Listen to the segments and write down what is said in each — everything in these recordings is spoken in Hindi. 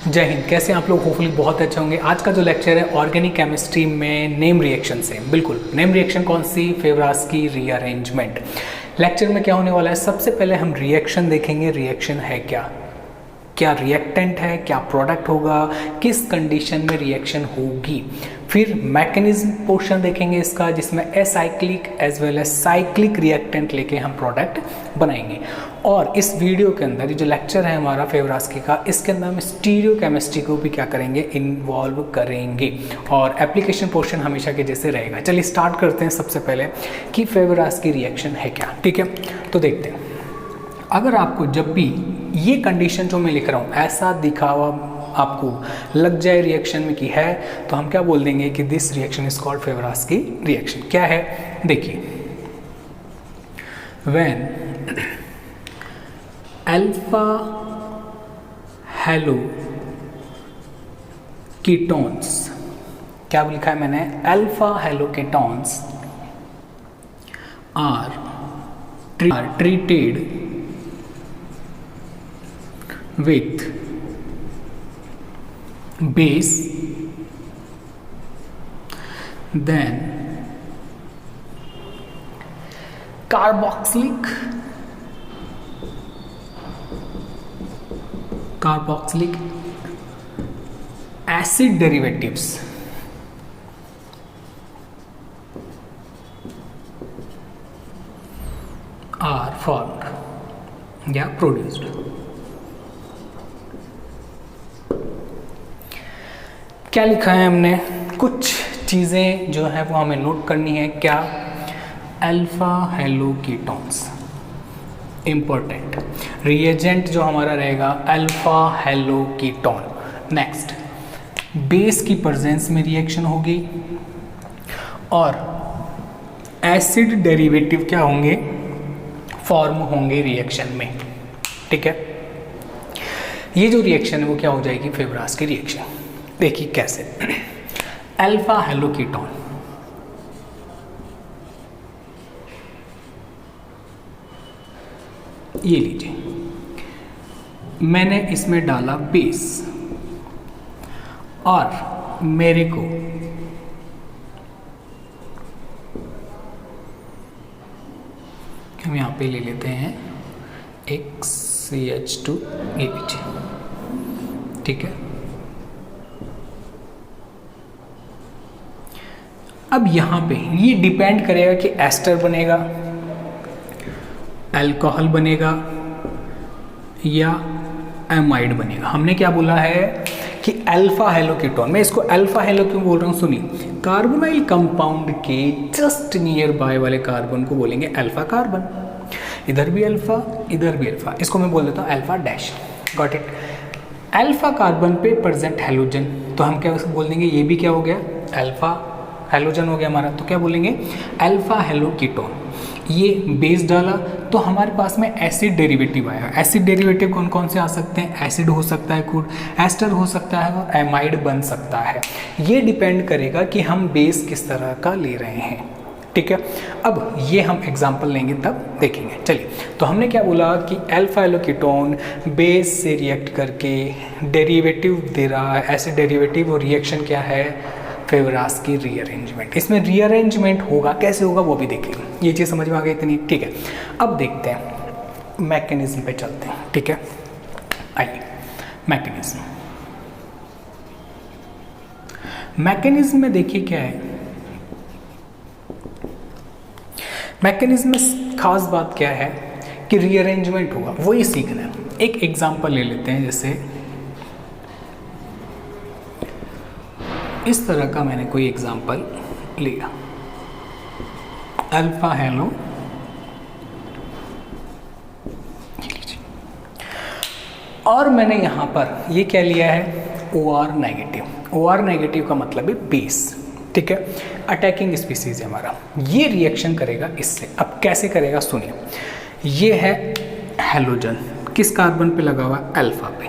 जय हिंद। कैसे आप लोग? होपफुली बहुत अच्छे होंगे। आज का जो लेक्चर है ऑर्गेनिक केमिस्ट्री में नेम रिएक्शन से, बिल्कुल नेम रिएक्शन कौन सी? फेवरास्की रीअरेंजमेंट। लेक्चर में क्या होने वाला है, सबसे पहले हम रिएक्शन देखेंगे। रिएक्शन है क्या, क्या रिएक्टेंट है, क्या प्रोडक्ट होगा, किस कंडीशन में रिएक्शन होगी। फिर मैकेनिज्म पोर्शन देखेंगे इसका, जिसमें acyclic as well as cyclic reactant लेके हम प्रोडक्ट बनाएंगे। और इस वीडियो के अंदर ये जो लेक्चर है हमारा फेवरास्की का, इसके अंदर हम स्टीरियो केमिस्ट्री को भी क्या करेंगे, इन्वॉल्व करेंगे। और एप्लीकेशन पोर्शन हमेशा के जैसे रहेगा। चलिए स्टार्ट करते हैं सबसे पहले कि फेवरास्की रिएक्शन है क्या। ठीक है, तो देखते हैं। अगर आपको जब भी ये कंडीशन जो मैं लिख रहा हूँ ऐसा दिखावा आपको लग जाए रिएक्शन में कि है, तो हम क्या बोल देंगे कि this reaction is called Favorskii reaction. क्या है देखिए, व्हेन अल्फा हेलो कीटोन्स, क्या लिखा है मैंने, alpha halo ketones are treated with base, then carboxylic acid derivatives are formed या produced। क्या लिखा है हमने, कुछ चीज़ें जो है वो हमें नोट करनी है। क्या? Alpha halo ketones important reagent जो हमारा रहेगा alpha hello ketone. Next, base की प्रेजेंस में रिएक्शन होगी और एसिड डेरिवेटिव क्या होंगे, फॉर्म होंगे रिएक्शन में। ठीक है, ये जो रिएक्शन है वो क्या हो जाएगी, फेवरास्की रिएक्शन। देखिए कैसे, अल्फा हेलो कीटोन, ये लीजिए, मैंने इसमें डाला बेस और मेरे को हम यहाँ पे ले लेते हैं एक CH2, ये लीजिए। ठीक है, अब यहाँ पे ये डिपेंड करेगा कि एस्टर बनेगा, अल्कोहल बनेगा या एमाइड बनेगा। हमने क्या बोला है कि अल्फा हेलो कीटोन, मैं इसको अल्फा हेलो क्यों बोल रहा हूँ सुनिए, कार्बोनाइल कंपाउंड के जस्ट नियर बाय वाले कार्बन को बोलेंगे अल्फा कार्बन। इधर भी अल्फा, इधर भी अल्फा, इसको मैं बोल देता हूँ alpha dash. Got it. Alpha carbon पे प्रेजेंट हेलोजन, तो हम क्या बोल देंगे, ये भी क्या हो गया, अल्फा हेलोजन हो गया हमारा, तो क्या बोलेंगे, अल्फा हेलो कीटोन। ये बेस डाला तो हमारे पास में एसिड डेरिवेटिव आया। एसिड डेरिवेटिव कौन कौन से आ सकते हैं, एसिड हो सकता है, खुद एस्टर हो सकता है और एमाइड बन सकता है। ये डिपेंड करेगा कि हम बेस किस तरह का ले रहे हैं। ठीक है, अब ये हम एग्जांपल लेंगे तब देखेंगे। चलिए, तो हमने क्या बोला कि अल्फा हेलो कीटोन बेस से रिएक्ट करके डेरिवेटिव दे रहा है, एसिड डेरिवेटिव, और रिएक्शन क्या है, फेवरास्की रीअरेंजमेंट। इसमें रीअरेंजमेंट होगा, कैसे होगा वो भी देखेंगे। ये चीज़ समझ में आ गई इतनी? ठीक है, अब देखते हैं मैकेनिज्म पे चलते हैं। ठीक है, आइए मैकेनिज्म में देखिए क्या है, मैकेनिज्म में खास बात क्या है कि रीअरेंजमेंट होगा, वही सीखना है। एक एग्जांपल ले लेते हैं, जैसे इस तरह का मैंने कोई एग्जांपल लिया, अल्फा हेलो, और मैंने यहाँ पर ये क्या लिया है, OR नेगेटिव। OR नेगेटिव का मतलब है बेस। ठीक है, अटैकिंग स्पीसीज है हमारा, ये रिएक्शन करेगा इससे। अब कैसे करेगा सुनिए, ये है हेलोजन, किस कार्बन पे लगा हुआ है, अल्फा पे।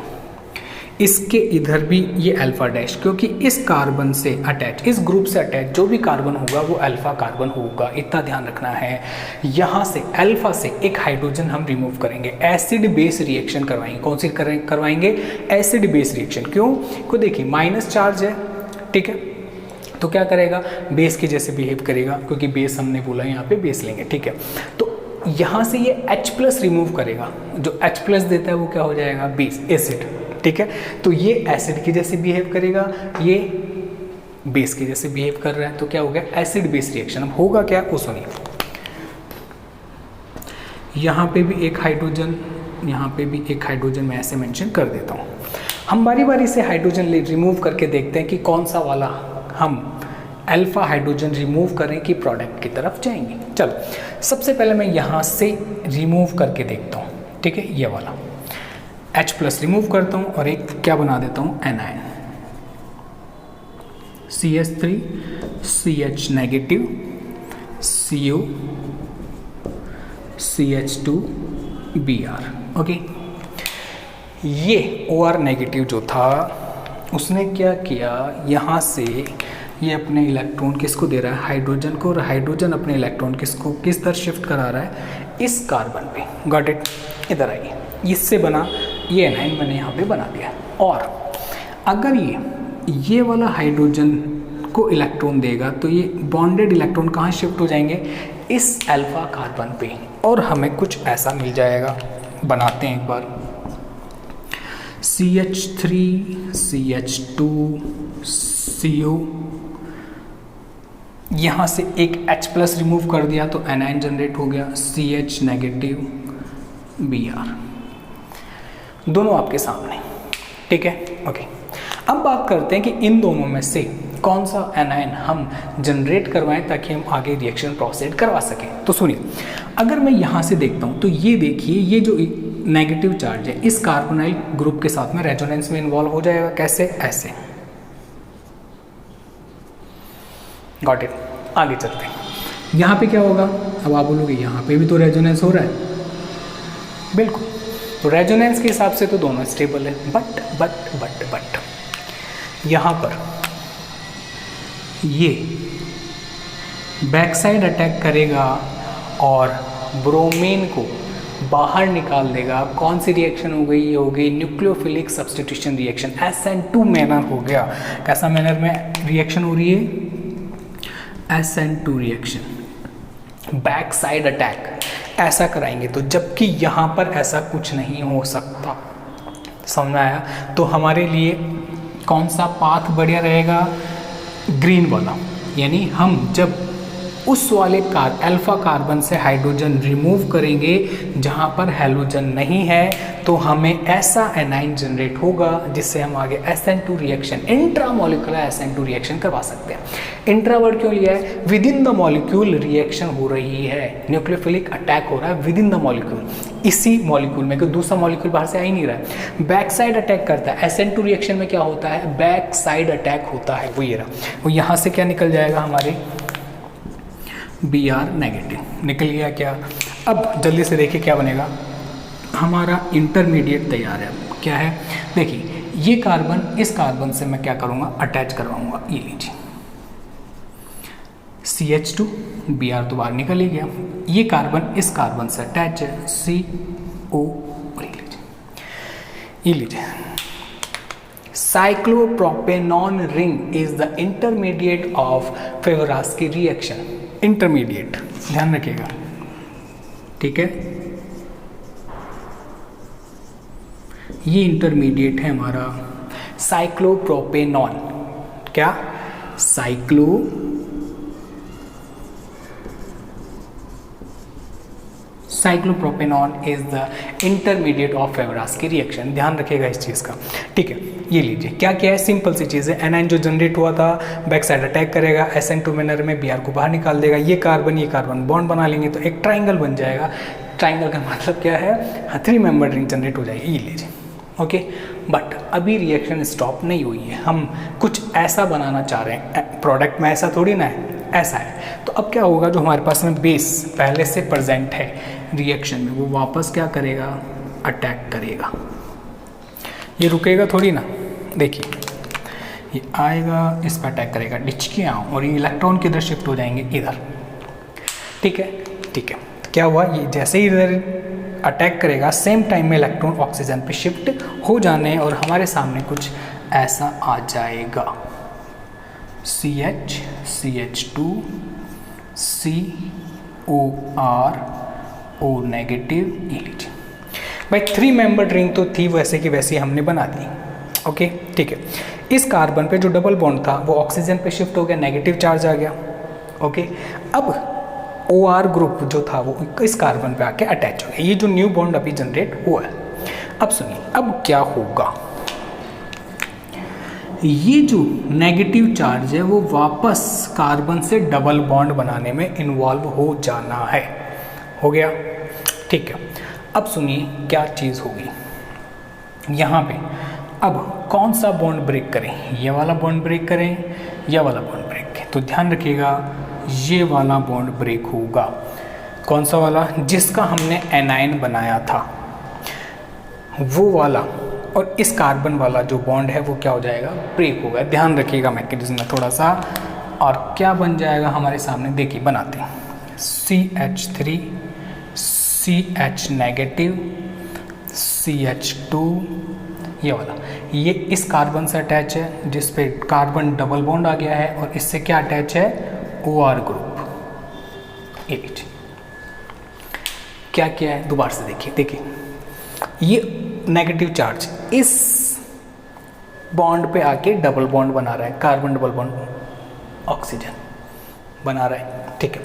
इसके इधर भी ये अल्फा डैश, क्योंकि इस कार्बन से अटैच, इस ग्रुप से अटैच जो भी कार्बन होगा वो अल्फा कार्बन होगा, इतना ध्यान रखना है। यहाँ से अल्फा से एक हाइड्रोजन हम रिमूव करेंगे, एसिड बेस रिएक्शन करवाएंगे। कौन सी करवाएंगे? Acid base reaction. क्यों? को देखिए माइनस चार्ज है, ठीक है, तो क्या करेगा? बेस के जैसे बिहेव करेगा, क्योंकि बेस हमने बोला यहाँ पे बेस लेंगे, ठीक है। तो यहाँ से ये H+ रिमूव करेगा, जो H+ देता है वो क्या हो जाएगा? बेस, एसिड, ठीक है। तो ये एसिड के जैसे बिहेव करेगा, ये बेस के जैसे बिहेव कर रहा है, तो क्या हो गया? Acid base reaction. अब होगा क्या? वो सुनिए, यहाँ पे भी एक हाइड्रोजन, यहाँ पे भी एक हाइड्रोजन मैं ऐसे मेंशन कर देता हूँ। हम बारी बारी से हाइड्रोजन रिमूव करके देखते हैं कि कौन सा वाला हम अल्फा हाइड्रोजन रिमूव करें कि प्रोडक्ट की तरफ जाएंगे। चलो सबसे पहले मैं यहाँ से रिमूव करके देखता हूँ, ठीक है, ये वाला H+ रिमूव करता हूँ और एक क्या बना देता हूँ? Anion, CH3 CH negative, CO CH2 Br, okay. ये OR नेगेटिव जो था उसने क्या किया, यहाँ से ये अपने इलेक्ट्रॉन किसको दे रहा है? हाइड्रोजन को, और हाइड्रोजन अपने इलेक्ट्रॉन किसको किस तरह शिफ्ट करा रहा है? इस कार्बन पे। Got it? इधर आइए, इससे बना ये एनाइन मैंने यहाँ पे बना दिया। और अगर ये वाला हाइड्रोजन को इलेक्ट्रॉन देगा तो ये बॉन्डेड इलेक्ट्रॉन कहाँ शिफ्ट हो जाएंगे? इस अल्फा कार्बन पे, और हमें कुछ ऐसा मिल जाएगा। बनाते हैं एक बार, CH3 CH2 CO, यहाँ से एक H+ रिमूव कर दिया तो एनाइन जनरेट हो गया, CH नेगेटिव Br, दोनों आपके सामने, ठीक है, ओके। अब बात करते हैं कि इन दोनों में से कौन सा एनाइन हम जनरेट करवाएं ताकि हम आगे रिएक्शन प्रोसीड करवा सकें। तो सुनिए, अगर मैं यहाँ से देखता हूँ तो ये देखिए, ये जो नेगेटिव चार्ज है इस कार्बोनाइल ग्रुप के साथ में रेजोनेंस में इन्वॉल्व हो जाएगा। कैसे? ऐसे। Got it? आगे चलते हैं। यहाँ पे क्या होगा? अब आप बोलोगे यहाँ पे भी तो रेजोनेंस हो रहा है। बिल्कुल, तो रेजोनेंस के हिसाब से तो दोनों स्टेबल है, बट यहाँ पर ये बैक साइड अटैक करेगा और ब्रोमीन को बाहर निकाल देगा। कौन सी रिएक्शन हो गई? ये हो गई nucleophilic substitution reaction, SN2 manner हो गया। कैसा मैनर में रिएक्शन हो रही है? SN2 reaction, back side attack ऐसा कराएंगे तो, जबकि यहाँ पर ऐसा कुछ नहीं हो सकता। समझ में आया? तो हमारे लिए कौन सा पाथ बढ़िया रहेगा? ग्रीन वाला। यानी हम जब उस वाले अल्फा कार्बन से हाइड्रोजन रिमूव करेंगे जहाँ पर हैलोजन नहीं है, तो हमें ऐसा एनाइन जनरेट होगा जिससे हम आगे SN2 reaction, intramolecular SN2 reaction करवा सकते हैं। इंट्रा वर्ड क्यों लिया है? With in the molecule reaction हो रही है, न्यूक्लियोफिलिक अटैक हो रहा है विद इन द मॉलिक्यूल, इसी मॉलिक्यूल में, कोई दूसरा मॉलिक्यूल बाहर से आ ही नहीं रहा है। बैक साइड अटैक करता है। SN2 रिएक्शन में क्या होता है? बैक साइड अटैक होता है। वो ये रहा, वो यहाँ से क्या निकल जाएगा? हमारे Br नेगेटिव निकल गया। क्या? अब जल्दी से देखिए क्या बनेगा। हमारा इंटरमीडिएट तैयार है। क्या है? देखिए, ये कार्बन इस कार्बन से मैं क्या करूँगा? अटैच करवाऊँगा। ये लीजिए, CH2 Br तो बाहर निकल ही गया। ये कार्बन इस कार्बन से अटैच है, CO, ये लीजिए। Cyclopropanone ring is the intermediate of Favorskii reaction. Intermediate ध्यान रखिएगा, ठीक है। ये इंटरमीडिएट है हमारा साइक्लोप्रोपेनॉन। क्या? Cyclopropanone is the intermediate of Favorskii reaction. ध्यान रखिएगा इस चीज़ का, ठीक है। ये लीजिए, क्या क्या है? सिंपल सी चीज़ है। एनाइन जो जनरेट हुआ था बैक साइड अटैक करेगा, SN2 मैनर में Br को बाहर निकाल देगा। ये कार्बन बॉन्ड बना लेंगे तो एक ट्राइंगल बन जाएगा। ट्राइंगल का मतलब क्या है? 3 मेंबर रिंग जनरेट हो जाएगी। ये लीजिए, ओके। बट अभी रिएक्शन स्टॉप नहीं हुई है, हम कुछ ऐसा बनाना चाह रहे हैं। प्रोडक्ट में ऐसा थोड़ी ना है, ऐसा है। तो अब क्या होगा? जो हमारे पास में बेस पहले से प्रेजेंट है रिएक्शन में, वो वापस क्या करेगा? अटैक करेगा। ये रुकेगा थोड़ी ना, देखिए ये आएगा, इस पर अटैक करेगा, डिचकियाँ, और ये इलेक्ट्रॉन किधर शिफ्ट हो जाएंगे, इधर। ठीक है, ठीक है। क्या हुआ, ये जैसे ही इधर अटैक करेगा सेम टाइम में इलेक्ट्रॉन ऑक्सीजन पे शिफ्ट हो जाने और हमारे सामने कुछ ऐसा आ जाएगा, CH CH2 COR O negative. ये लीजिए भाई 3 मेंबर्ड रिंग तो थी वैसे की वैसी हमने बना दी। ओके, ठीक है। इस कार्बन पे जो डबल बॉन्ड था वो ऑक्सीजन पे शिफ्ट हो गया, नेगेटिव चार्ज आ गया। ओके, अब OR ग्रुप जो था वो इस कार्बन पे आके अटैच हो गया, ये जो न्यू बॉन्ड अभी जनरेट हुआ है। अब सुनिए, अब क्या होगा, ये जो नेगेटिव चार्ज है वो वापस कार्बन से डबल बॉन्ड बनाने में इन्वॉल्व हो जाना है। हो गया, ठीक है। अब सुनिए क्या चीज़ होगी यहाँ पे, अब कौन सा बॉन्ड ब्रेक करें, ये वाला बॉन्ड ब्रेक करें या वाला बॉन्ड ब्रेक करें, तो ध्यान रखिएगा ये वाला बॉन्ड ब्रेक होगा। कौन सा वाला, जिसका हमने एनायन बनाया था वो वाला, और इस कार्बन वाला जो बॉन्ड है वो क्या हो जाएगा, ब्रेक होगा। ध्यान रखिएगा मैकेनिज्म में थोड़ा सा, और क्या बन जाएगा हमारे सामने, देखिए बनाते हैं, CH3 CH नेगेटिव CH2, ये वाला, ये इस कार्बन से अटैच है जिस पे कार्बन डबल बॉन्ड आ गया है, और इससे क्या अटैच है, OR ग्रुप। ये लीजिए क्या किया है, दोबारा से देखिए, देखिए ये नेगेटिव चार्ज इस बॉन्ड पे आके डबल बॉन्ड बना रहा है, कार्बन डबल बॉन्ड ऑक्सीजन बना रहा है। ठीक है,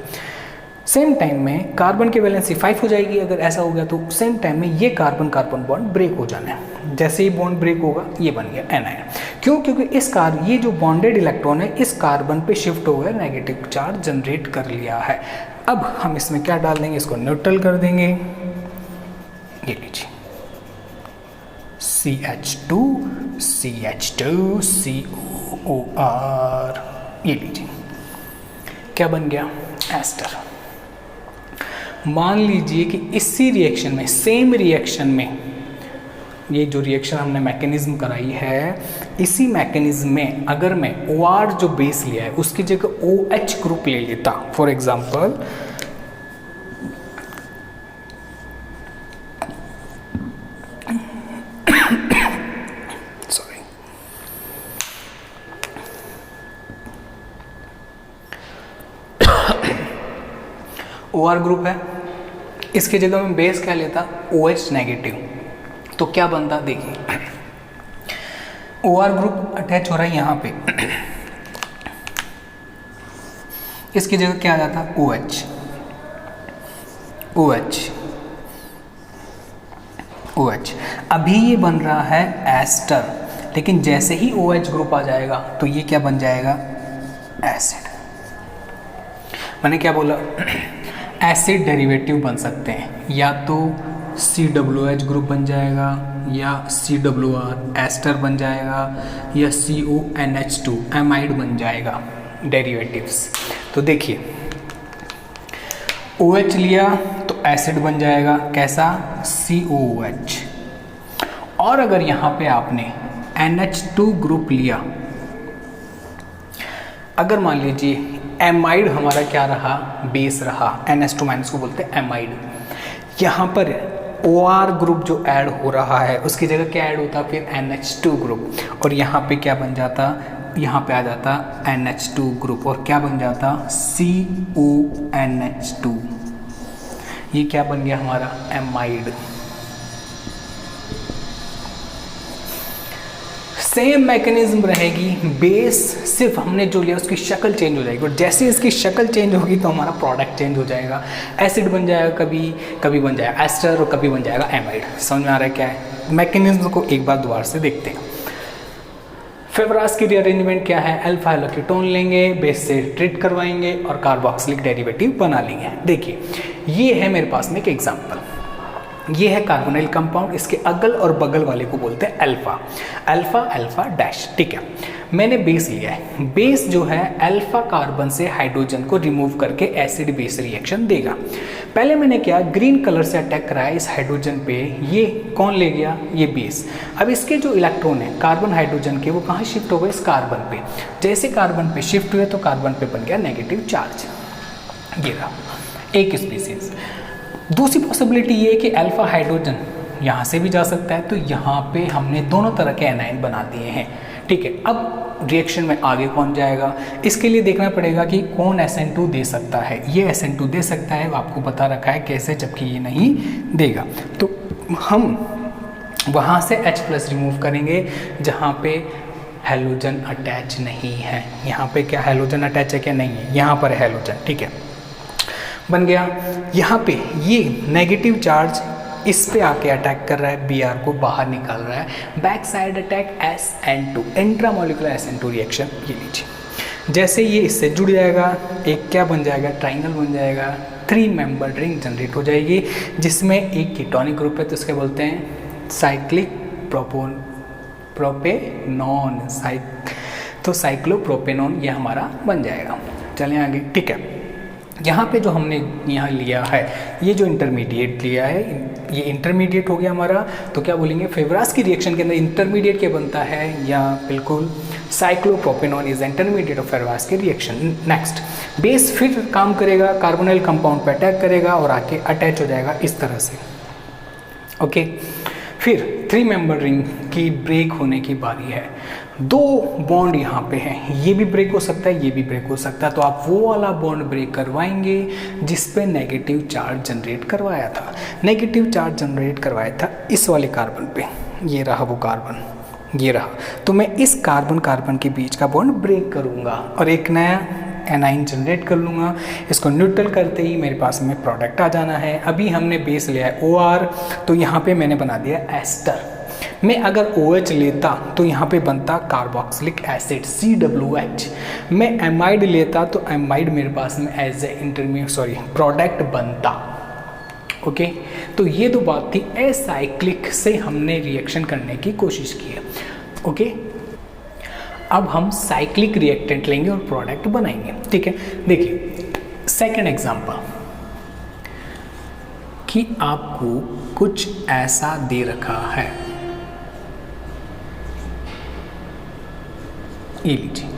सेम टाइम में कार्बन की वैलेंसी 5 हो जाएगी। अगर ऐसा हो गया तो सेम टाइम में ये कार्बन कार्बन बॉन्ड ब्रेक हो जाना है। जैसे ही बॉन्ड ब्रेक होगा ये बन गया एनायन। क्यों, क्योंकि ये जो बॉन्डेड इलेक्ट्रॉन है इस कार्बन पे शिफ्ट हो गया, नेगेटिव चार्ज जनरेट कर लिया है। अब हम इसमें क्या डाल देंगे, इसको न्यूट्रल कर देंगे। ये लीजिए CH2 CH2 COR, ये लीजिए क्या बन गया, एस्टर। मान लीजिए कि इसी रिएक्शन में, सेम रिएक्शन में, ये जो रिएक्शन हमने मैकेनिज्म कराई है, इसी मैकेनिज्म में अगर मैं OR जो बेस लिया है उसकी जगह OH ग्रुप ले लेता, फॉर एग्जांपल OR ग्रुप है, इसकी जगह में बेस क्या लेता, OH नेगेटिव, तो क्या बनता, देखिए OR ग्रुप अटैच हो रहा है यहाँ पे, इसकी जगह क्या आ जाता, OH OH OH। अभी ये बन रहा है एस्टर, लेकिन जैसे ही OH ग्रुप आ जाएगा तो ये क्या बन जाएगा, एसिड। मैंने क्या बोला, एसिड डेरिवेटिव बन सकते हैं, या तो COOH ग्रुप बन जाएगा, या COR एस्टर बन जाएगा, या CONH2 एमाइड बन जाएगा डेरिवेटिव्स। तो देखिए OH लिया तो एसिड बन जाएगा, कैसा, COOH। और अगर यहाँ पे आपने NH2 ग्रुप लिया, अगर मान लीजिए एमाइड हमारा क्या रहा, बेस रहा, NH2 माइनस को बोलते हैं एमाइड, यहाँ पर OR ग्रुप जो ऐड हो रहा है उसकी जगह क्या ऐड होता, फिर NH2 ग्रुप, और यहाँ पे क्या बन जाता, यहाँ पे आ जाता NH2 ग्रुप, और क्या बन जाता, CONH2। ये क्या बन गया हमारा, एमाइड। सेम मैकेनिज्म रहेगी, बेस सिर्फ हमने जो लिया उसकी शक्ल चेंज हो जाएगी, और जैसे इसकी शक्ल चेंज होगी तो हमारा प्रोडक्ट चेंज हो जाएगा। एसिड बन जाएगा, कभी बन जाएगा एस्टर, और कभी बन जाएगा एमाइड। समझ में आ रहा है क्या है, मैकेनिज्म को एक बार दोबारा से देखते हैं। फेवरास की रीअरेंजमेंट क्या है, अल्फा हेलोकीटोन लेंगे, बेस से ट्रीट करवाएंगे और कार्बोक्सिलिक डेरिवेटिव बना लेंगे। देखिए ये है मेरे पास में एक एग्जाम्पल, ये है कार्बोनाइल कंपाउंड, इसके अगल और बगल वाले को बोलते हैं अल्फा, अल्फा अल्फा डैश। ठीक है, मैंने बेस लिया है, बेस जो है अल्फा कार्बन से हाइड्रोजन को रिमूव करके एसिड बेस रिएक्शन देगा। पहले मैंने क्या ग्रीन कलर से अटैक कराया इस हाइड्रोजन पे, ये कौन ले गया, ये बेस। अब इसके जो इलेक्ट्रॉन है कार्बन हाइड्रोजन के वो कहाँ शिफ्ट हो गए, इस कार्बन पे। जैसे कार्बन पे शिफ्ट हुए तो कार्बन पे बन गया नेगेटिव चार्ज, ये रहा एक स्पीसीज। दूसरी पॉसिबिलिटी ये है कि अल्फा हाइड्रोजन यहाँ से भी जा सकता है, तो यहाँ पे हमने दोनों तरह के एनाइन बना दिए हैं, ठीक है। अब रिएक्शन में आगे कौन जाएगा, इसके लिए देखना पड़ेगा कि कौन SN2 दे सकता है। ये SN2 दे सकता है, आपको बता रखा है कैसे, जबकि ये नहीं देगा। तो हम वहाँ से H+ रिमूव करेंगे जहाँ पे हैलोजन अटैच नहीं है। यहाँ पे क्या हैलोजन अटैच है क्या, नहीं है, यहाँ पर हैलोजन, ठीक है, बन गया। यहाँ पे ये नेगेटिव चार्ज इस पे आके अटैक कर रहा है, Br को बाहर निकाल रहा है, back side attack SN2, intramolecular SN2 reaction, ये लीजिए। जैसे ये इससे जुड़ जाएगा, एक क्या बन जाएगा, ट्राइंगल बन जाएगा, 3 मेंबर्ड रिंग जनरेट हो जाएगी, जिसमें एक कीटोनिक ग्रुप है तो इसके बोलते हैं साइक्लिक प्रोपेनॉन, तो साइक्लोप्रोपेनॉन ये हमारा बन जाएगा। चलें आगे, ठीक है। यहाँ पे जो हमने यहाँ लिया है, ये जो इंटरमीडिएट लिया है, ये इंटरमीडिएट हो गया हमारा, तो क्या बोलेंगे, फेवरास की रिएक्शन के अंदर इंटरमीडिएट क्या बनता है, या बिल्कुल साइक्लोप्रोपेनॉन इज इंटरमीडिएट ऑफ फेवरास की रिएक्शन। नेक्स्ट, बेस फिर काम करेगा, कार्बोनिल कंपाउंड पे अटैक करेगा और आके अटैच हो जाएगा इस तरह से, ओके। फिर 3 मेंबर रिंग की ब्रेक होने की बारी है। 2 बॉन्ड यहाँ पे हैं, ये भी ब्रेक हो सकता है, ये भी ब्रेक हो सकता है, तो आप वो वाला बॉन्ड ब्रेक करवाएंगे जिस पे नेगेटिव चार्ज जनरेट करवाया था। नेगेटिव चार्ज जनरेट करवाया था इस वाले कार्बन पे, ये रहा वो कार्बन, ये रहा। तो मैं इस कार्बन कार्बन के बीच का बॉन्ड ब्रेक करूँगा और एक नया एनाइन जनरेट कर लूँगा। इसको न्यूट्रल करते ही मेरे पास में प्रोडक्ट आ जाना है। अभी हमने बेस लिया है OR, तो यहाँ पे मैंने बना दिया एस्टर। मैं अगर OH लेता तो यहाँ पे बनता कार्बोक्सिलिक एसिड COOH। मैं एमाइड लेता तो एमाइड मेरे पास में एज ए प्रोडक्ट बनता, ओके। तो ये 2 बात थी, एसाइक्लिक से हमने रिएक्शन करने की कोशिश की है, ओके। अब हम साइक्लिक रिएक्टेंट लेंगे और प्रोडक्ट बनाएंगे, ठीक है। देखिए सेकंड एग्जांपल, कि आपको कुछ ऐसा दे रखा है, ये लीजिए,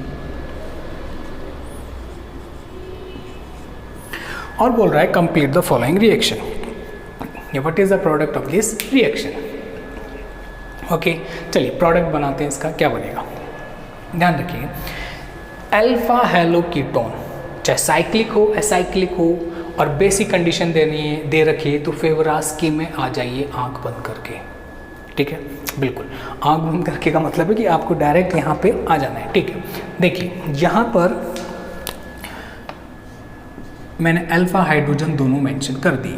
और बोल रहा है complete the following reaction, what is the product of this reaction, okay. चलिए प्रोडक्ट बनाते हैं, इसका क्या बनेगा, ध्यान रखिए। अल्फा हैलो कीटोन चाहे साइक्लिक हो एसाइक्लिक हो और बेसिक कंडीशन दे रखी है, तो फेवरास के में आ जाइए आंख बंद करके, ठीक है। बिल्कुल आंख बंद करके का मतलब है कि आपको डायरेक्ट यहाँ पे आ जाना है, ठीक है। देखिए यहाँ पर मैंने अल्फा हाइड्रोजन दोनों मेंशन कर दी।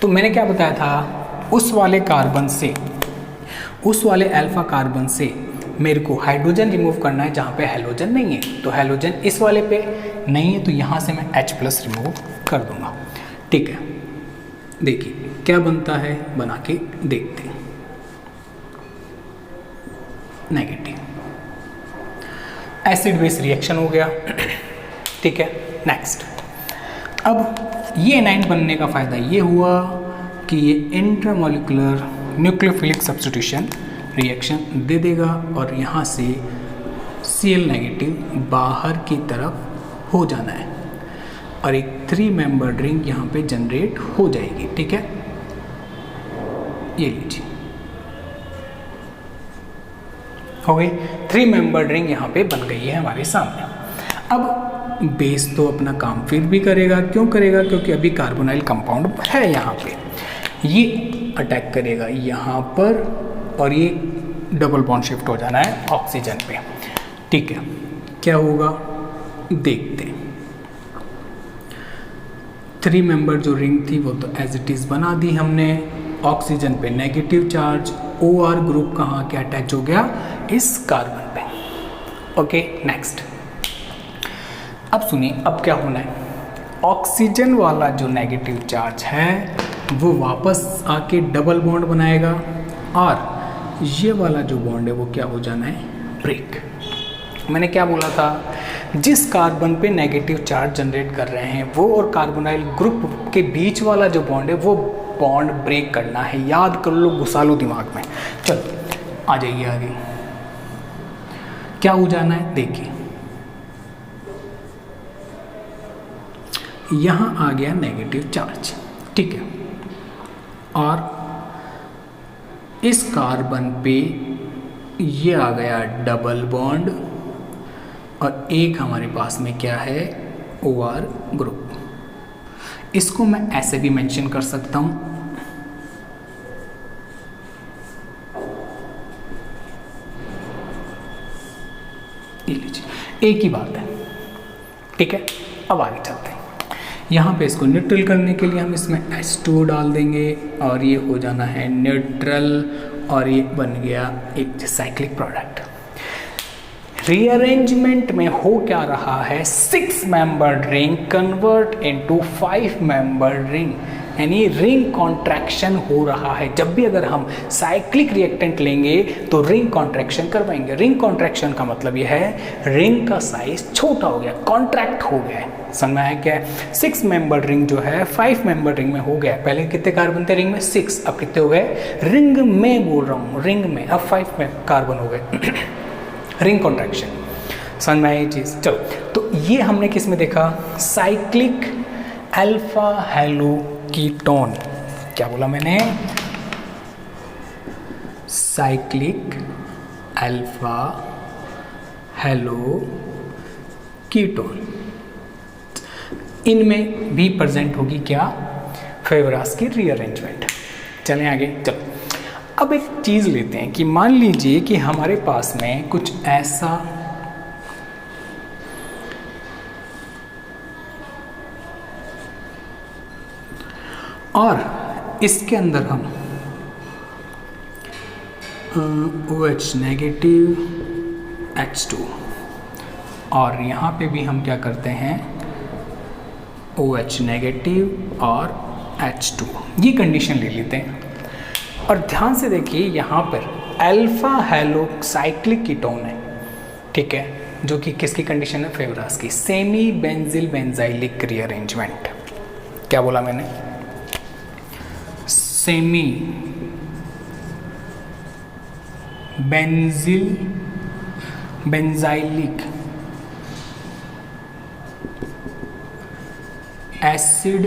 तो मैंने क्या बताया था, उस वाले कार्बन से, उस वाले अल्फा कार्बन से मेरे को हाइड्रोजन रिमूव करना है जहाँ पे हैलोजन नहीं है। तो हैलोजन इस वाले पे नहीं है, तो यहाँ से मैं H+ रिमूव कर दूंगा, ठीक है। देखिए क्या बनता है, बना के देखते हैं, नेगेटिव एसिड बेस रिएक्शन हो गया, ठीक है। नेक्स्ट, अब ये एनाइन बनने का फ़ायदा ये हुआ कि ये इंट्रामोलिकुलर न्यूक्लियोफिलिक सब्स्टिट्यूशन रिएक्शन दे देगा और यहाँ से Cl नेगेटिव बाहर की तरफ हो जाना है और एक 3 मेंबर्ड रिंग यहाँ पे जनरेट हो जाएगी, ठीक है। ये लीजिए हो गई 3 मेंबर्ड रिंग यहाँ पे बन गई है हमारे सामने। अब बेस तो अपना काम फिर भी करेगा, क्यों करेगा, क्योंकि अभी कार्बोनाइल कंपाउंड है यहाँ पे, ये अटैक करेगा यहाँ पर और ये डबल बॉन्ड शिफ्ट हो जाना है ऑक्सीजन पे, ठीक है। क्या होगा देखते हैं। 3 मेंबर जो रिंग थी वो तो एज इट इज़ बना दी हमने, ऑक्सीजन पे नेगेटिव चार्ज, OR ग्रुप कहाँ के अटैच हो गया, इस कार्बन पे, ओके। नेक्स्ट, अब सुनिए अब क्या होना है, ऑक्सीजन वाला जो नेगेटिव चार्ज है वो वापस आके डबल बॉन्ड बनाएगा और ये वाला जो बॉन्ड है वो क्या हो जाना है, ब्रेक। मैंने क्या बोला था, जिस कार्बन पे नेगेटिव चार्ज जनरेट कर रहे हैं वो और कार्बोनाइल ग्रुप के बीच वाला जो बॉन्ड है वो बॉन्ड ब्रेक करना है। याद कर लो, घुसा लो दिमाग में। चलो आ जाइए आगे, क्या हो जाना है देखिए, यहां आ गया नेगेटिव चार्ज, ठीक है, और इस कार्बन पे ये आ गया डबल बॉन्ड और एक हमारे पास में क्या है, OR ग्रुप। इसको मैं ऐसे भी मेंशन कर सकता हूं, ये लीजिए, एक ही बात है, ठीक है। अब आगे चलते हैं, यहाँ पे इसको न्यूट्रल करने के लिए हम इसमें H2O डाल देंगे और ये हो जाना है न्यूट्रल और ये बन गया एक साइक्लिक प्रोडक्ट। रीअरेंजमेंट में हो क्या रहा है, 6 membered ring convert into 5 membered ring, यानी रिंग कॉन्ट्रैक्शन हो रहा है। जब भी अगर हम साइक्लिक रिएक्टेंट लेंगे तो रिंग कॉन्ट्रैक्शन करवाएंगे। रिंग कॉन्ट्रैक्शन का मतलब यह है रिंग का साइज छोटा हो गया, कॉन्ट्रैक्ट हो गया है। समझ में आया क्या? 6 मेंबर्ड रिंग जो है 5 मेंबर्ड रिंग में हो गया। पहले कितने कार्बन थे रिंग में? 6, अब कितने हो गए रिंग में, बोल रहा हूँ रिंग में, अब 5 में कार्बन हो गए। रिंग कॉन्ट्रैक्शन, समझ में आई ये चीज़? चलो, तो ये हमने किस में देखा, साइक्लिक अल्फा हेलो कीटोन। क्या बोला मैंने? Cyclic alpha hello ketone. इनमें भी प्रेजेंट होगी क्या, फेवरास की रीअरेंजमेंट। चलें आगे, चलो अब एक चीज़ लेते हैं कि मान लीजिए कि हमारे पास में कुछ ऐसा और इसके अंदर हम OH नेगेटिव H2 और यहाँ पे भी हम क्या करते हैं OH नेगेटिव और H2, ये कंडीशन ले लेते हैं। और ध्यान से देखिए यहाँ पर अल्फा हेलो साइक्लिक कीटोन है, ठीक है, जो कि किसकी कंडीशन है, फेवरास की। Semi benzyl benzylic rearrangement. क्या बोला मैंने? Semi benzyl benzylic acid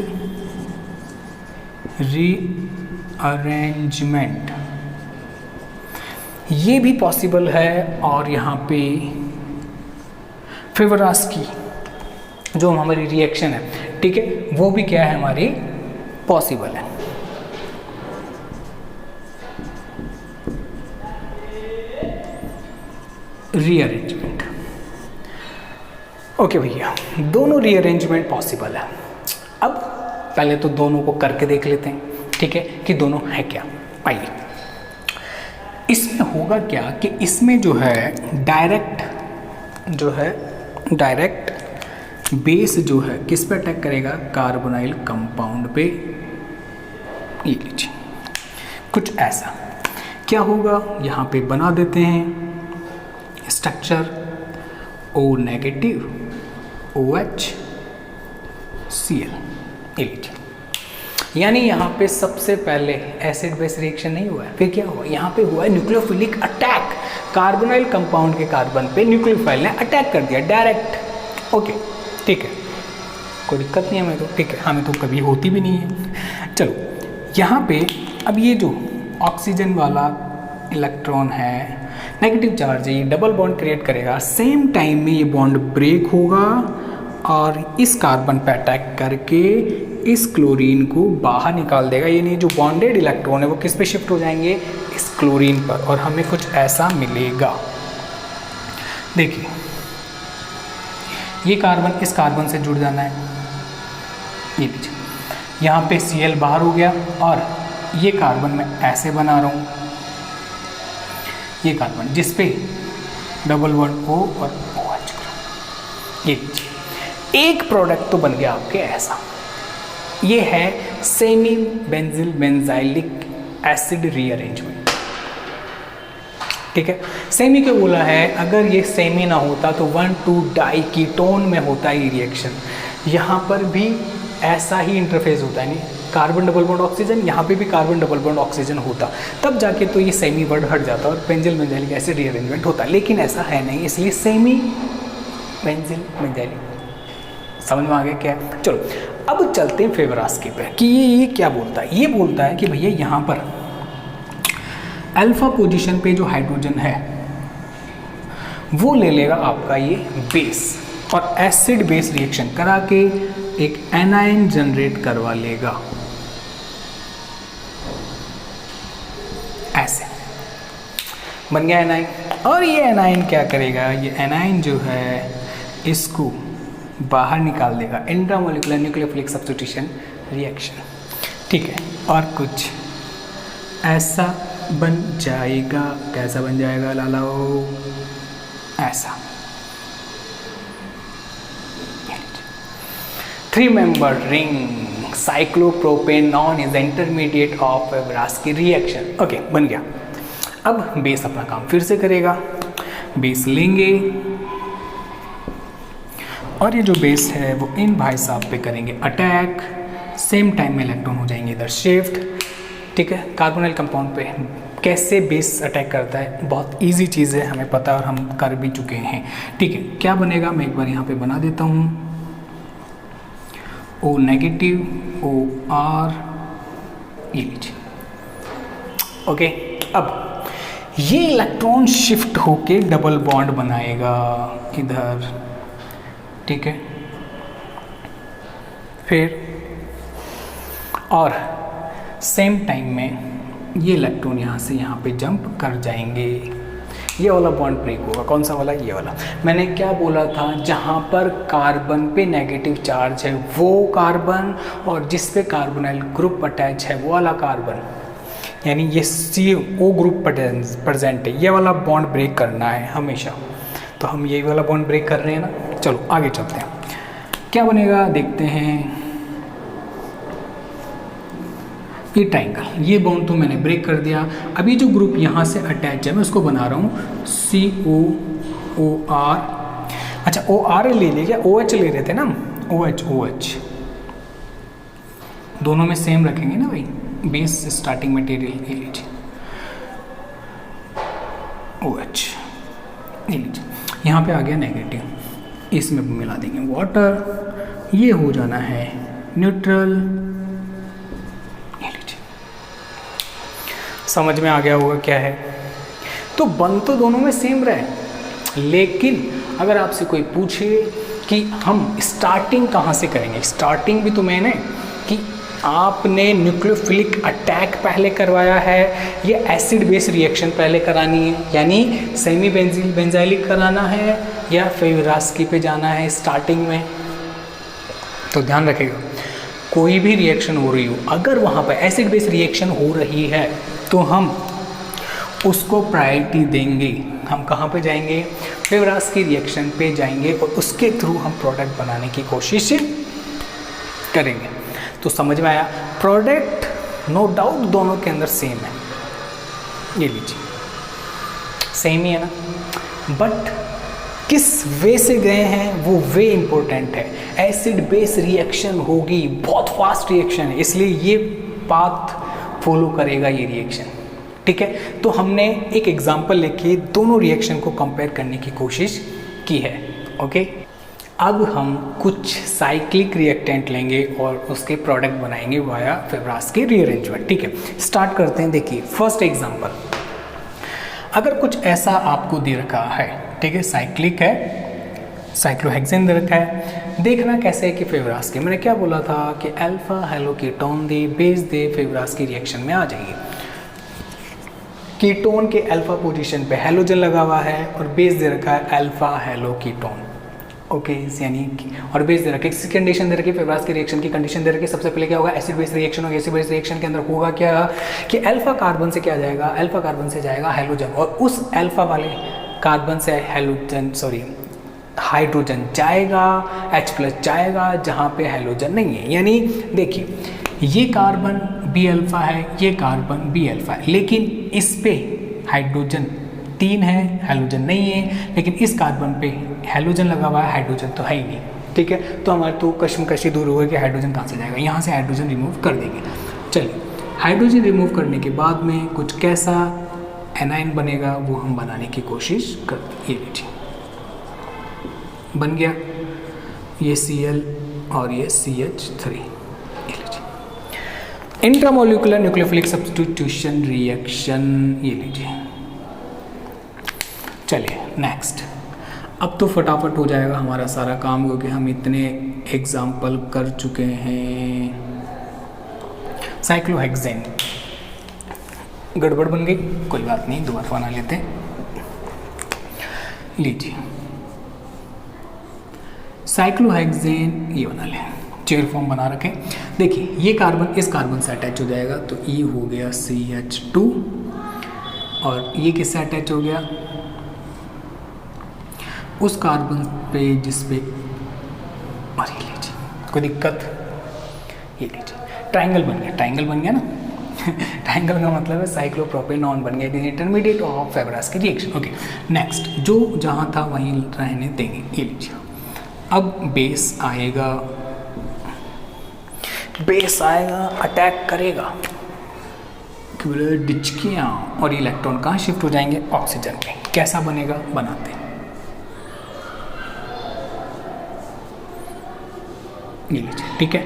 rearrangement, ये भी पॉसिबल है। और यहाँ पे फेवरास की जो हमारी रिएक्शन है, ठीक है, वो भी क्या है हमारी पॉसिबल है। रीअरेंजमेंट, ओके भैया, दोनों रीअरेंजमेंट पॉसिबल है। अब पहले तो दोनों को करके देख लेते हैं, ठीक है, कि दोनों है क्या। आइए, इसमें होगा क्या कि इसमें जो है डायरेक्ट बेस जो है किस पे अटैक करेगा, कार्बोनाइल कंपाउंड पे। ये लीजिए कुछ ऐसा क्या होगा, यहाँ पे बना देते हैं structure O negative OH Cl। ये लीजिए, यानी यहाँ पे सबसे पहले एसिड बेस रिएक्शन नहीं हुआ है, फिर क्या हुआ, यहाँ पे हुआ है न्यूक्लियोफिलिक अटैक। कार्बोनाइल कंपाउंड के कार्बन पे न्यूक्लियोफाइल ने अटैक कर दिया डायरेक्ट। ओके, ठीक है, कोई दिक्कत नहीं है हमें तो, ठीक है, हमें तो कभी होती भी नहीं है। चलो यहाँ पे अब ये जो ऑक्सीजन वाला इलेक्ट्रॉन है, नेगेटिव चार्ज है, ये डबल बॉन्ड क्रिएट करेगा। सेम टाइम में ये बॉन्ड ब्रेक होगा और इस कार्बन पे अटैक करके इस क्लोरीन को बाहर निकाल देगा। यानी जो बॉन्डेड इलेक्ट्रॉन है वो किस पे शिफ्ट हो जाएंगे, इस क्लोरीन पर, और हमें कुछ ऐसा मिलेगा। देखिए ये कार्बन इस कार्बन से जुड़ जाना है, ये लीजिए, यहाँ पे Cl बाहर हो गया और ये कार्बन मैं ऐसे बना रहा हूँ, ये कार्बन जिस पे डबल बॉन्ड O और OH, ये लीजिए, एक प्रोडक्ट तो बन गया आपके ऐसा। ये है semi benzyl benzylic acid rearrangement. ठीक है। सेमी क्यों बोला है? अगर ये सेमी ना होता तो 1,2 डाई कीटोन में होता है ये रिएक्शन। यहाँ पर भी ऐसा ही इंटरफेस होता है, नहीं कार्बन डबल बॉन्ड ऑक्सीजन, यहाँ पे भी कार्बन डबल बॉन्ड ऑक्सीजन होता, तब जाके तो ये सेमी वर्ड हट जाता और बेंजील बेंजाइलिक एसिड रीअरेंजमेंट होता, लेकिन ऐसा है नहीं, इसलिए सेमी बेंजील बेंजाइलिक। समझ में आ गया क्या है? चलो अब चलते हैं फेवरास्की पे कि ये क्या बोलता है। ये बोलता है कि भैया यहाँ पर अल्फा पोजीशन पे जो हाइड्रोजन है वो ले लेगा आपका ये बेस और एसिड बेस रिएक्शन करा के एक एनायन जनरेट करवा लेगा, ऐसे बन गया एनायन। और ये एनायन क्या करेगा? ये एनायन जो है इसको बाहर निकाल देगा, इंट्रामोलिकुलर न्यूक्लियोफिलिक सब्स्टिट्यूशन रिएक्शन, ठीक है। और कुछ ऐसा बन जाएगा। कैसा बन जाएगा लालाओ? ऐसा 3 member ring cyclopropanone is intermediate of Favorskii reaction. Okay, बन गया। अब बेस अपना काम फिर से करेगा। बेस लेंगे और ये जो बेस है वो इन भाई साहब पे करेंगे अटैक, सेम टाइम में इलेक्ट्रॉन हो जाएंगे इधर शिफ्ट, ठीक है। कार्बोनाइल कंपाउंड पे कैसे बेस अटैक करता है बहुत इजी चीज़ है, हमें पता है और हम कर भी चुके हैं, ठीक है। क्या बनेगा? मैं एक बार यहाँ पे बना देता हूँ, O नेगेटिव, OR, ये लीजिए। ओके, अब ये इलेक्ट्रॉन शिफ्ट होके डबल बॉन्ड बनाएगा इधर, ठीक है। फिर और सेम टाइम में ये इलेक्ट्रॉन यहाँ से यहाँ पे जंप कर जाएंगे, ये वाला बॉन्ड ब्रेक होगा। कौन सा वाला? ये वाला। मैंने क्या बोला था? जहाँ पर कार्बन पे नेगेटिव चार्ज है वो कार्बन, और जिस पे कार्बोनाइल ग्रुप अटैच है वो वाला कार्बन, यानी ये CO ग्रुप प्रेजेंट है, ये वाला बॉन्ड ब्रेक करना है हमेशा। तो हम ये वाला बॉन्ड ब्रेक कर रहे हैं ना। चलो आगे चलते हैं, क्या बनेगा देखते हैं। ये ट्राइंगल, ये बॉन्ड तो मैंने ब्रेक कर दिया। अभी जो ग्रुप यहाँ से अटैच है मैं उसको बना रहा हूँ COOR। अच्छा OR ले लिया क्या? OH ले रहे थे ना, OH दोनों में सेम रखेंगे ना भाई, बेस स्टार्टिंग मटेरियल। ये लीजिए OH, ये लीजिए, यहाँ पे आ गया नेगेटिव, इसमें मिला देंगे वाटर, ये हो जाना है न्यूट्रल। समझ में आ गया होगा क्या है? तो बन तो दोनों में सेम रहे, लेकिन अगर आपसे कोई पूछे कि हम स्टार्टिंग कहाँ से करेंगे, स्टार्टिंग भी तो मैंने कि आपने न्यूक्लियोफिलिक अटैक पहले करवाया है, ये एसिड बेस रिएक्शन पहले करानी है, यानी सेमी बेंजाइलिक कराना है या फेवरास्की पे जाना है स्टार्टिंग में। तो ध्यान रखिएगा, कोई भी रिएक्शन हो रही हो, अगर वहाँ पर एसिड बेस रिएक्शन हो रही है तो हम उसको प्रायोरिटी देंगे। हम कहाँ पे जाएंगे? फेवरास्की रिएक्शन पे जाएंगे और उसके थ्रू हम प्रोडक्ट बनाने की कोशिश करेंगे। तो समझ में आया? प्रोडक्ट नो डाउट दोनों के अंदर सेम है, ये लीजिए सेम ही है ना, बट किस वे से गए हैं वो वे इम्पोर्टेंट है। एसिड बेस रिएक्शन होगी, बहुत फास्ट रिएक्शन है, इसलिए ये पाथ फॉलो करेगा ये रिएक्शन, ठीक है। तो हमने एक एग्जांपल लेके दोनों रिएक्शन को कंपेयर करने की कोशिश की है, ओके। अब हम कुछ साइक्लिक रिएक्टेंट लेंगे और उसके प्रोडक्ट बनाएंगे वाया फेवरास्की रीअरेंजमेंट, ठीक है। स्टार्ट करते हैं। देखिए फर्स्ट एग्जांपल, अगर कुछ ऐसा आपको दे रखा है, ठीक है, साइक्लिक है, साइक्लोहेक्सेन दे रखा है, देखना कैसे है कि फेवरास्की, मैंने क्या बोला था कि अल्फा हेलो कीटोन दे, बेस दे, फेवरास्की रिएक्शन में आ जाएगी। कीटोन के अल्फा पोजीशन पे हेलोजन लगा हुआ है और बेस दे रखा है अल्फा हेलो कीटोन, ओके, यानी और बेस दे रखा है, कंडीशन दे रखी है, फेवरास्की रिएक्शन की कंडीशन दे रखी है। सबसे पहले क्या होगा? एसिड बेस रिएक्शन होगा। एसिड बेस रिएक्शन के अंदर होगा क्या कि अल्फा कार्बन से क्या जाएगा? अल्फा कार्बन से जाएगा हेलोजन, और उस अल्फा वाले कार्बन से हाइड्रोजन जाएगा, H+ जाएगा जहाँ पे हेलोजन नहीं है। यानी देखिए ये कार्बन B अल्फा है, ये कार्बन B अल्फा है, लेकिन इस पे हाइड्रोजन 3 है, हेलोजन नहीं है, लेकिन इस कार्बन पे हेलोजन लगा हुआ है, हाइड्रोजन तो है ही नहीं। ठीक है, तो हमारे तो कश्मकशी दूर होगा कि हाइड्रोजन कहाँ से जाएगा, यहाँ से हाइड्रोजन रिमूव कर देंगे। चलिए, हाइड्रोजन रिमूव करने के बाद में कुछ कैसा एनाइन बनेगा वो हम बनाने की कोशिश करते हैं। ये लीजिए, बन गया ये Cl और ये CH3। ये लीजिए, इंट्रामोलिकुलर न्यूक्लियोफिलिक सब्स्टिट्यूशन रिएक्शन। ये लीजिए, चलिए नेक्स्ट। अब तो फटाफट हो जाएगा हमारा सारा काम, क्योंकि हम इतने एग्जाम्पल कर चुके हैं। साइक्लोहेक्सेन, गड़बड़ बन गई, कोई बात नहीं, दोबारा बना लेते हैं। लीजिए, साइक्लोहेक्सेन ये बना लें, चेयर फॉर्म बना रखें। देखिए, ये कार्बन इस कार्बन से अटैच हो जाएगा, तो E हो गया CH2, और ये किससे अटैच हो गया, उस कार्बन पे जिस पे, और ये लीजिए, कोई दिक्कत, ये लीजिए, ट्राइंगल बन गया, ट्राइंगल बन गया ना। ट्राइंगल का मतलब है साइक्लोप्रोपेनॉन बन गया, इंटरमीडिएट ऑफ फेब्रास की रिएक्शन। ओके, नेक्स्ट, जो जहाँ था वहीं रहने देंगे। ये लीजिए, अब बेस आएगा, बेस आएगा, अटैक करेगा, डिचकियाँ, और इलेक्ट्रॉन कहाँ शिफ्ट हो जाएंगे, ऑक्सीजन में। कैसा बनेगा, बनाते हैं। ये लीजिए, ठीक है,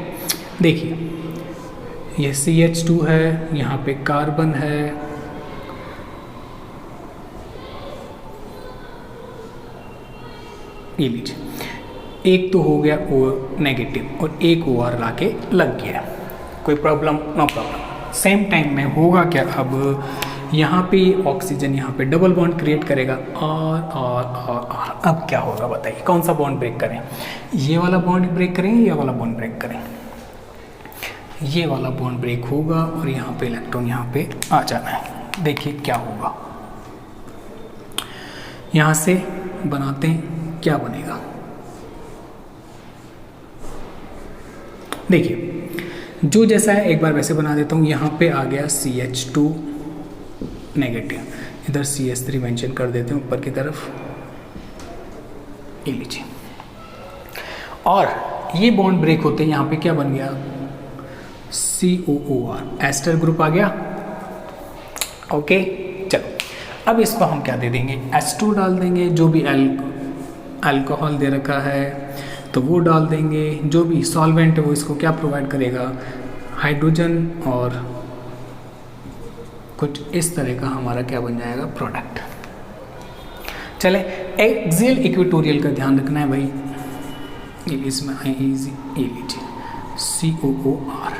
देखिए, ये CH2 है, यहाँ पे कार्बन है, ये लीजिए, एक तो हो गया O नेगेटिव और एक OR लाके लग गया, कोई problem, no problem. Same time में होगा क्या, अब यहाँ पे ऑक्सीजन यहाँ पे डबल बॉन्ड क्रिएट करेगा, और अब क्या होगा बताइए, कौन सा बॉन्ड ब्रेक करें, ये वाला बॉन्ड ब्रेक करें, ये वाला बॉन्ड ब्रेक करें, ये वाला बॉन्ड ब्रेक होगा, और यहाँ पे इलेक्ट्रॉन यहाँ पे आ जाना है। देखिए क्या होगा, यहाँ से बनाते हैं, क्या बनेगा, देखिए, जो जैसा है एक बार वैसे बना देता हूँ। यहाँ पे आ गया CH2 नेगेटिव, इधर CH3 मेंशन कर देते हैं ऊपर की तरफ, ये लीजिए, और ये बॉन्ड ब्रेक होते हैं, यहाँ पे क्या बन गया, COOR, एस्टर ग्रुप आ गया। ओके, चलो, अब इसको हम क्या दे देंगे, H2 डाल देंगे, जो भी अल्कोहल दे रखा है तो वो डाल देंगे, जो भी सॉल्वेंट है वो इसको क्या प्रोवाइड करेगा, हाइड्रोजन, और कुछ इस तरह का हमारा क्या बन जाएगा, प्रोडक्ट। चले, एक्सियल इक्वेटोरियल का ध्यान रखना है भाई, ये इसमें इजी, ये लीजिए COOR,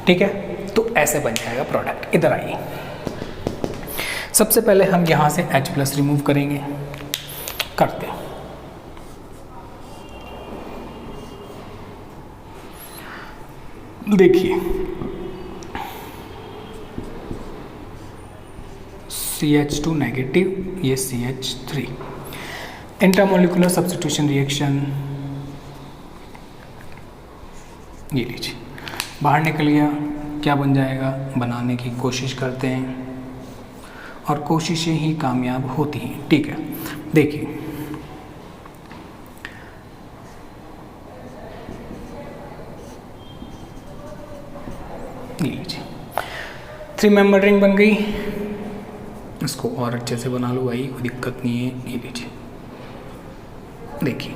ठीक है, तो ऐसे बन जाएगा प्रोडक्ट। इधर आइए, सबसे पहले हम यहाँ से H+ रिमूव करेंगे, करते हैं। देखिए, CH2 नेगेटिव, ये CH3, इंट्रामोलिकुलर सब्स्टिट्यूशन रिएक्शन, ये लीजिए, बाहर निकल गया, क्या बन जाएगा, बनाने की कोशिश करते हैं, और कोशिशें ही कामयाब होती हैं। ठीक है, देखिए, ये लीजिए, 3 मेंबर रिंग बन गई, इसको और अच्छे से बना लो भाई, कोई दिक्कत नहीं है। ये लीजिए, देखिए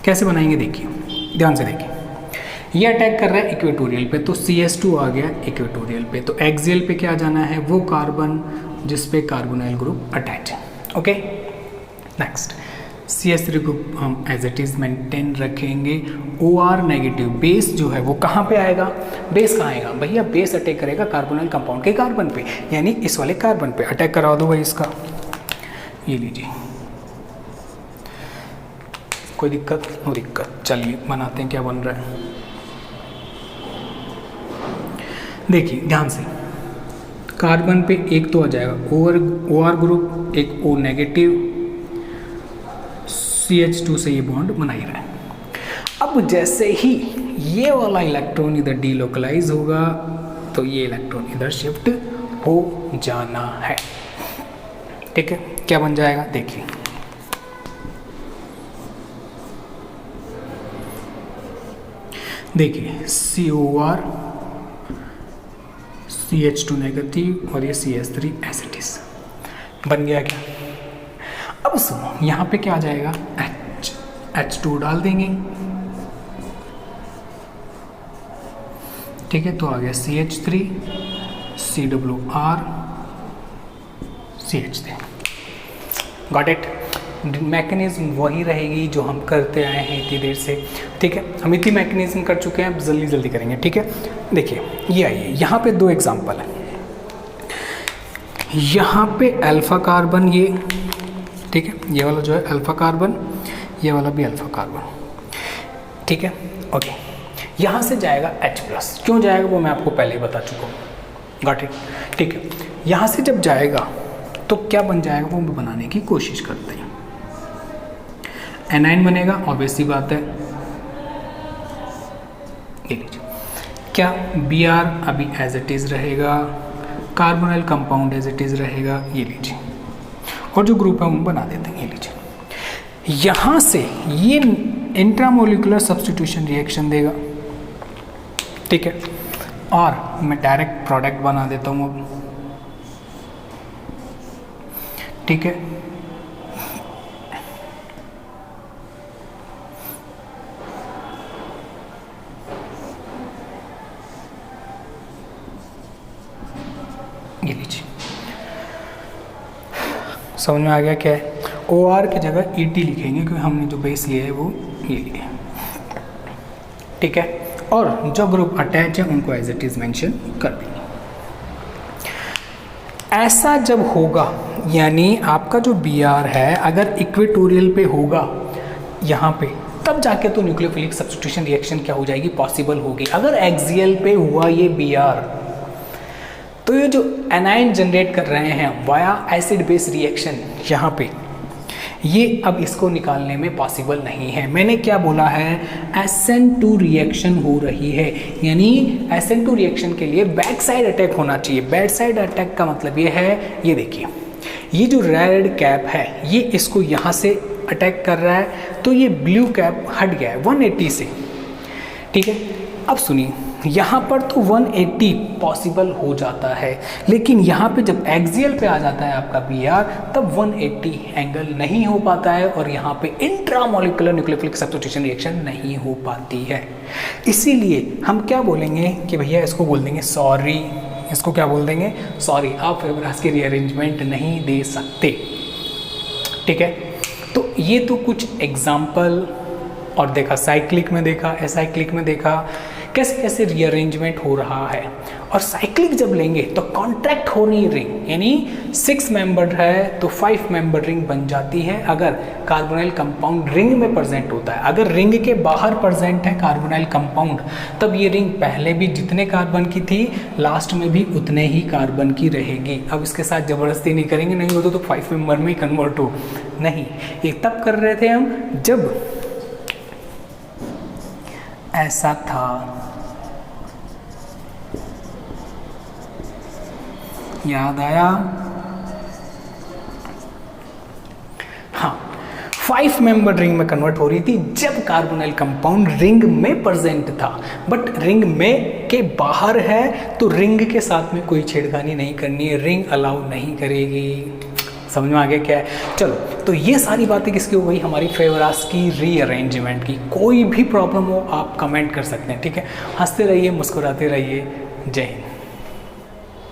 कैसे बनाएंगे, देखिए ध्यान से देखिए, ये अटैक कर रहा है इक्वेटोरियल पे, तो CH2 आ गया इक्वेटोरियल पे, तो एक्सियल पे क्या जाना है, वो कार्बन जिस पे कार्बोनाइल ग्रुप अटैच है। ओके, नेक्स्ट, CH3 ग्रुप हम एज इट इज़ मेंटेन रखेंगे। OR नेगेटिव, बेस जो है वो कहाँ पे आएगा, बेस कहाँ आएगा भैया, बेस अटैक करेगा कार्बोनाइल कंपाउंड के कार्बन पे, यानी इस वाले कार्बन पे अटैक करा दो भाई इसका। ये लीजिए, कोई दिक्कत, नो दिक्कत, चलिए बनाते हैं क्या बन रहा है। देखिए ध्यान से, कार्बन पे एक तो आ जाएगा OR ग्रुप, एक O नेगेटिव, CH2 से ये बॉन्ड बना ही रहा है। अब जैसे ही ये वाला इलेक्ट्रॉन इधर डीलोकलाइज होगा, तो ये इलेक्ट्रॉन इधर शिफ्ट हो जाना है। ठीक है, क्या बन जाएगा देखिए, देखिए COR CH2 नेगेटिव और ये CH3 एज इट इज बन गया क्या। अब सुनो यहाँ पे क्या आ जाएगा, H2 डाल देंगे, ठीक है, तो आ गया CH3 CWR CH3। Got it. Mechanism वही रहेगी जो हम करते आए हैं इतनी देर से, ठीक है, हम इतनी मैकेनिज्म कर चुके हैं, अब जल्दी जल्दी करेंगे, ठीक है। देखिए ये आइए, यहाँ पे दो एग्जांपल है, यहाँ पे अल्फा कार्बन ये, ठीक है, ये वाला जो है अल्फा कार्बन, ये वाला भी अल्फा कार्बन, ठीक है, ओके। यहाँ से जाएगा H+, क्यों जाएगा वो मैं आपको पहले ही बता चुका हूँ, गॉट इट, ठीक है। यहाँ से जब जाएगा तो क्या बन जाएगा वो बनाने की कोशिश करते हैं, एनाइन बनेगा, ऑब्वियस सी बात है, ये लीजिए, क्या Br अभी एज इट इज रहेगा, carbonyl compound as it is रहेगा, ये लीजिए, और जो ग्रुप है वो बना देते हैं, ये लीजिए। यहाँ से ये इंट्रामोलिकुलर सब्स्टिट्यूशन रिएक्शन देगा, ठीक है, और मैं डायरेक्ट प्रोडक्ट बना देता हूँ अब, ठीक है। ये लीजिए, समझ में आ गया क्या है। OR की जगह ET लिखेंगे क्योंकि हमने जो बेस लिया है वो ये लिया, ठीक है, और जो ग्रुप अटैच है उनको एज इट इज मेंशन कर देंगे। ऐसा जब होगा, यानी आपका जो Br है अगर इक्वेटोरियल पे होगा यहाँ पे, तब जाके तो न्यूक्लियोफिलिक सब्स्टिट्यूशन रिएक्शन क्या हो जाएगी, पॉसिबल होगी। अगर एक्सियल पे हुआ ये Br, तो ये जो एनाइन जनरेट कर रहे हैं वाया एसिड बेस रिएक्शन यहाँ पे, ये अब इसको निकालने में पॉसिबल नहीं है। मैंने क्या बोला है, SN2 रिएक्शन हो रही है, यानी SN2 रिएक्शन के लिए बैक साइड अटैक होना चाहिए। बैक साइड अटैक का मतलब ये है, ये देखिए, ये जो रेड कैप है ये इसको यहाँ से अटैक कर रहा है, तो ये ब्लू कैप हट गया है 180 से, ठीक है। अब सुनिए, यहाँ पर तो 180 पॉसिबल हो जाता है, लेकिन यहाँ पे जब एक्सियल पे आ जाता है आपका Br, तब 180 एंगल नहीं हो पाता है और यहाँ पे इंट्रामोलिकुलर न्यूक्लियोफिलिक सब्स्टिट्यूशन रिएक्शन नहीं हो पाती है। इसीलिए हम क्या बोलेंगे कि भैया इसको बोल देंगे सॉरी, इसको क्या बोल देंगे, सॉरी, आप फेवरास की रीअरेंजमेंट नहीं दे सकते, ठीक है। तो ये तो कुछ एग्जाम्पल, और देखा साइक्लिक में, देखा एसाइक्लिक में, देखा कैसे कैसे रीअरेंजमेंट हो रहा है। और साइक्लिक जब लेंगे तो कॉन्ट्रैक्ट हो रही रिंग, यानी 6 मेंबर है तो 5 मेंबर रिंग बन जाती है अगर कार्बोनाइल कंपाउंड रिंग में प्रेजेंट होता है। अगर रिंग के बाहर प्रेजेंट है कार्बोनाइल कंपाउंड, तब ये रिंग पहले भी जितने कार्बन की थी लास्ट में भी उतने ही कार्बन की रहेगी। अब इसके साथ ज़बरदस्ती नहीं करेंगे, नहीं होता तो 5 मेंबर में ही कन्वर्ट हो, नहीं, ये तब कर रहे थे हम जब ऐसा था। याद आया? हाँ, 5 मेंबर रिंग में कन्वर्ट हो रही थी जब कार्बोनाइल कंपाउंड रिंग में प्रेजेंट था, बट रिंग में के बाहर है तो रिंग के साथ में कोई छेड़खानी नहीं करनी है, रिंग अलाउ नहीं करेगी। समझ में आ गया क्या है? चलो, तो ये सारी बातें किसकी हो गई, हमारी फेवरास की रीअरेंजमेंट की। कोई भी प्रॉब्लम हो आप कमेंट कर सकते हैं, ठीक है। हंसते रहिए, मुस्कुराते रहिए। जय हिंद।